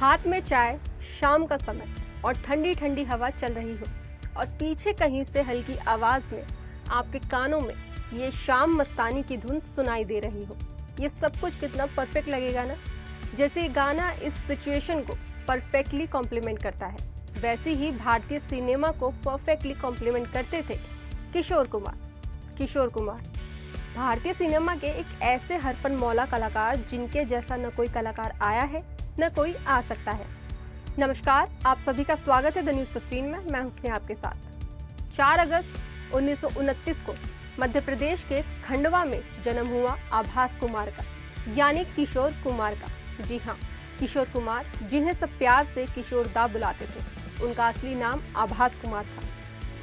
हाथ में चाय, शाम का समय और ठंडी ठंडी हवा चल रही हो और पीछे कहीं से हल्की आवाज में आपके कानों में ये शाम मस्तानी की धुन सुनाई दे रही हो। ये सब कुछ कितना परफेक्ट लगेगा ना। जैसे ये गाना इस सिचुएशन को परफेक्टली कॉम्प्लीमेंट करता है, वैसे ही भारतीय सिनेमा को परफेक्टली कॉम्प्लीमेंट करते थे किशोर कुमार भारतीय सिनेमा के एक ऐसे हरफन मौला कलाकार जिनके जैसा न कोई कलाकार आया है न कोई आ सकता है। नमस्कार, आप सभी का स्वागत है द न्यूज़ 15 में। मैं हूं स्नेहा आपके साथ। 4 अगस्त 1929 को मध्य प्रदेश के खंडवा में जन्म हुआ आभास कुमार का, यानी किशोर कुमार का। जी हाँ, किशोर कुमार, जिन्हें सब प्यार से किशोर दा बुलाते थे। उनका असली नाम आभास कुमार था।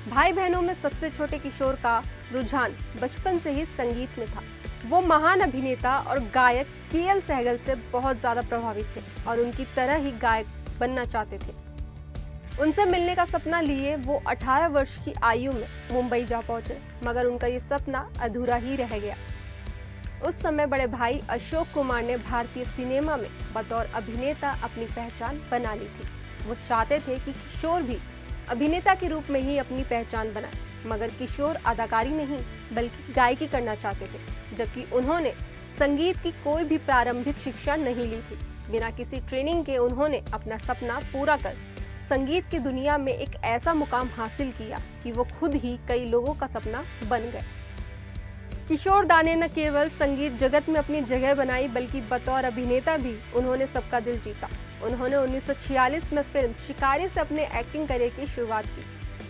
भाई बहनों में सबसे छोटे किशोर का रुझान बचपन से ही संगीत में था। वो महान अभिनेता और गायक के.एल. सहगल से बहुत ज्यादा प्रभावित थे और उनकी तरह ही गायक बनना चाहते थे। उनसे मिलने का सपना लिए वो 18 वर्ष की आयु में मुंबई जा पहुंचे, मगर उनका ये सपना अधूरा ही रह गया। उस समय बड़े भाई अशोक कुमार ने भारतीय सिनेमा में बतौर अभिनेता अपनी पहचान बना ली थी। वो चाहते थे कि किशोर भी अभिनेता के रूप में ही अपनी पहचान बनाए, मगर किशोर अदाकारी नहीं बल्कि गायकी करना चाहते थे, जबकि उन्होंने संगीत की कोई भी प्रारंभिक शिक्षा नहीं ली थी। बिना किसी ट्रेनिंग के उन्होंने अपना सपना पूरा कर संगीत की दुनिया में एक ऐसा मुकाम हासिल किया कि वो खुद ही कई लोगों का सपना बन गए। किशोर दा ने न केवल संगीत जगत में अपनी जगह बनाई बल्कि बतौर अभिनेता भी उन्होंने सबका दिल जीता। उन्होंने 1946 में फिल्म शिकारी से अपने एक्टिंग करियर की शुरुआत की,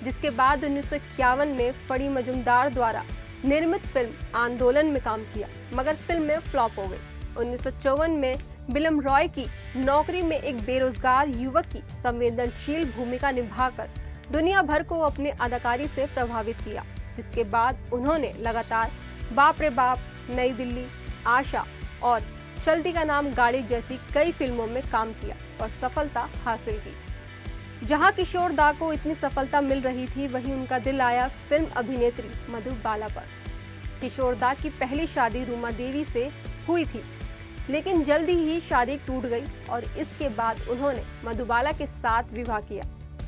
जिसके बाद 1951 में फड़ी मजुमदार द्वारा निर्मित फिल्म आंदोलन में काम किया, मगर फिल्म में फ्लॉप हो गई। 1954 में बिलम रॉय की नौकरी में एक बेरोजगार युवक की संवेदनशील भूमिका निभाकर दुनिया भर को अपने अदाकारी से प्रभावित किया, जिसके बाद उन्होंने लगातार बाप रे बाप, नई दिल्ली, आशा और चलती का नाम गाड़ी जैसी कई फिल्मों में काम किया और सफलता हासिल की। जहां किशोर दा को इतनी सफलता मिल रही थी, वहीं उनका दिल आया फिल्म अभिनेत्री मधुबाला पर। किशोर दा की पहली शादी रूमा देवी से हुई थी, लेकिन जल्दी ही शादी टूट गई और इसके बाद उन्होंने मधुबाला के साथ विवाह किया।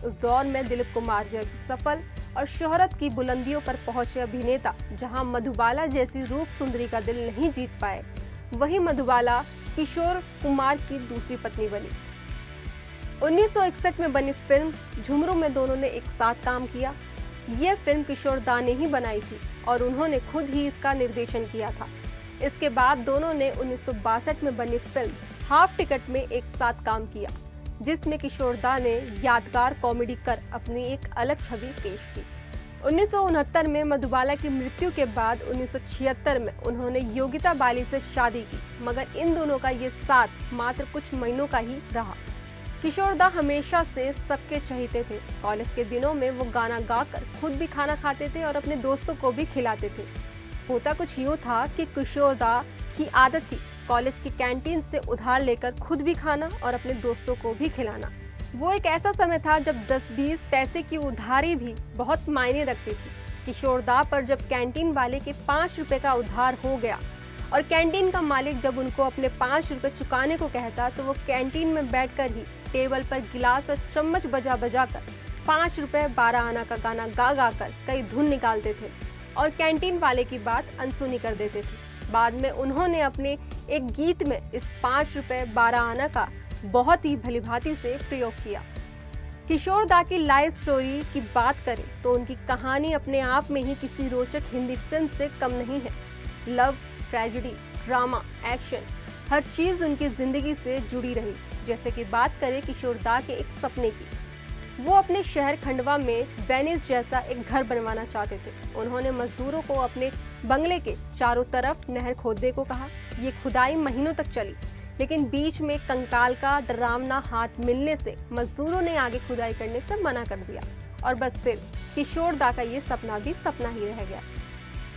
उस दौर में दिलीप कुमार जैसे सफल और शोहरत की बुलंदियों पर पहुंचे अभिनेता जहां मधुबाला जैसी रूप सुंदरी का दिल नहीं जीत पाए, वहीं मधुबाला किशोर कुमार की दूसरी पत्नी बनी। 1961 में बनी फिल्म झुमरू में दोनों ने एक साथ काम किया। यह फिल्म किशोर दा ने ही बनाई थी और उन्होंने खुद ही इसका निर्देशन किया था। इसके बाद दोनों ने 1962 में बनी फिल्म हाफ टिकट में एक साथ काम किया, जिसमें किशोर दा ने यादगार कॉमेडी कर अपनी एक अलग छवि पेश की। 1969 में मधुबाला की मृत्यु के बाद 1976 में उन्होंने योगिता बाली से शादी की, मगर इन दोनों का ये साथ मात्र कुछ महीनों का ही रहा। किशोर दा हमेशा से सबके चहेते थे। कॉलेज के दिनों में वो गाना गाकर खुद भी खाना खाते थे और अपने दोस्तों को भी खिलाते थे। होता कुछ यूँ था कि किशोर दा की आदत थी कॉलेज की कैंटीन से उधार लेकर खुद भी खाना और अपने दोस्तों को भी खिलाना। वो एक ऐसा समय था जब 10-20 पैसे की उधारी भी बहुत मायने रखती थी। किशोर दा पर जब कैंटीन वाले के 5 रुपए का उधार हो गया और कैंटीन का मालिक जब उनको अपने 5 रुपए चुकाने को कहता, तो वो कैंटीन में बैठकर ही टेबल पर गिलास और चम्मच बजा बजा कर 5 रुपए 12 आना का गाना गा गा कर कई धुन निकालते थे और कैंटीन वाले की बात अनसुनी कर देते थे। बाद में उन्होंने अपने एक गीत में इस 5 रुपए 12 आना का बहुत ही भलीभांति से प्रयोग किया। किशोर दा की लाइफ स्टोरी की बात करें तो उनकी कहानी अपने आप में ही किसी रोचक हिंदी फिल्म से कम नहीं है। लव, ट्रेजेडी, ड्रामा, एक्शन, हर चीज उनकी जिंदगी से जुड़ी रही। जैसे कि बात करें किशोर दा के एक सपने की, वो अपने शहर खंडवा में वेनिस जैसा एक घर बनवाना चाहते थे। उन्होंने मजदूरों को अपने बंगले के चारों तरफ नहर खोदने को कहा। ये खुदाई महीनों तक चली, लेकिन बीच में कंकाल का डरावना हाथ मिलने से मजदूरों ने आगे खुदाई करने से मना कर दिया और बस फिर किशोर दा का ये सपना भी सपना ही रह गया।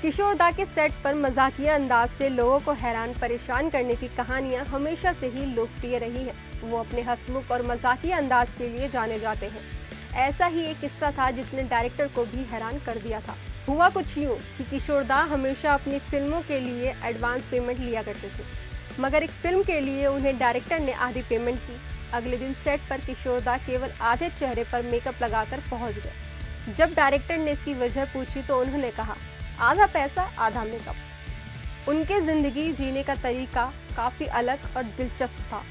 किशोर दा के सेट पर मजाकिया अंदाज से लोगों को हैरान परेशान करने की कहानियां हमेशा से ही लोकप्रिय रही हैं। वो अपने हंसमुख और मजाकिया अंदाज के लिए जाने जाते हैं। ऐसा ही एक किस्सा था जिसने डायरेक्टर को भी हैरान कर दिया था। हुआ कुछ यूँ कि किशोर दा हमेशा अपनी फिल्मों के लिए एडवांस पेमेंट लिया करते थे, मगर एक फिल्म के लिए उन्हें डायरेक्टर ने आधी पेमेंट की अगले दिन सेट पर किशोरदा केवल आधे चेहरे पर मेकअप लगाकर पहुंच गए। जब डायरेक्टर ने इसकी वजह पूछी तो उन्होंने कहा, आधा पैसा आधा मेकअप। उनके जिंदगी जीने का तरीका काफी अलग और दिलचस्प था।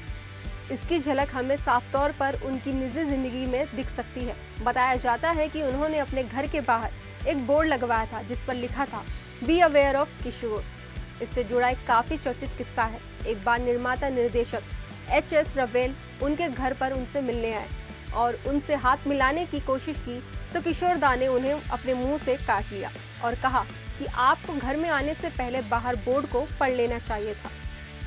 इसकी झलक हमें साफ तौर पर उनकी निजी जिंदगी में दिख सकती है। बताया जाता है कि उन्होंने अपने घर के बाहर एक बोर्ड लगवाया था जिस पर लिखा था, बी अवेयर ऑफ किशोर। इससे जुड़ा एक काफी चर्चित किस्सा है। एक बार निर्माता निर्देशक H.S. रवेल उनके घर पर उनसे मिलने आए और उनसे हाथ मिलाने की कोशिश की तो किशोरदा ने उन्हें अपने मुंह से काट लिया और कहा कि आपको घर में आने से पहले बाहर बोर्ड को पढ़ लेना चाहिए था।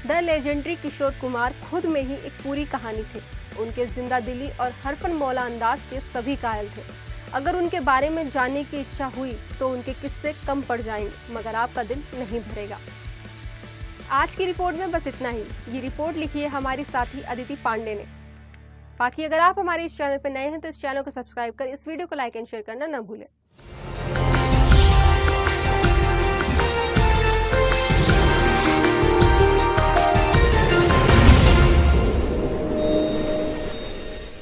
द लेजेंडरी किशोर कुमार खुद में ही एक पूरी कहानी थे। उनके जिंदा दिली और हरफन मौला अंदाज के सभी कायल थे। अगर उनके बारे में जानने की इच्छा हुई तो उनके किस्से कम पड़ जाएंगे, मगर आपका दिल नहीं भरेगा। आज की रिपोर्ट में बस इतना ही। ये रिपोर्ट लिखी है हमारी साथी अदिति पांडे ने। बाकी अगर आप हमारे इस चैनल पर नए हैं तो इस चैनल को सब्सक्राइब कर इस वीडियो को लाइक एंड शेयर करना न भूलें।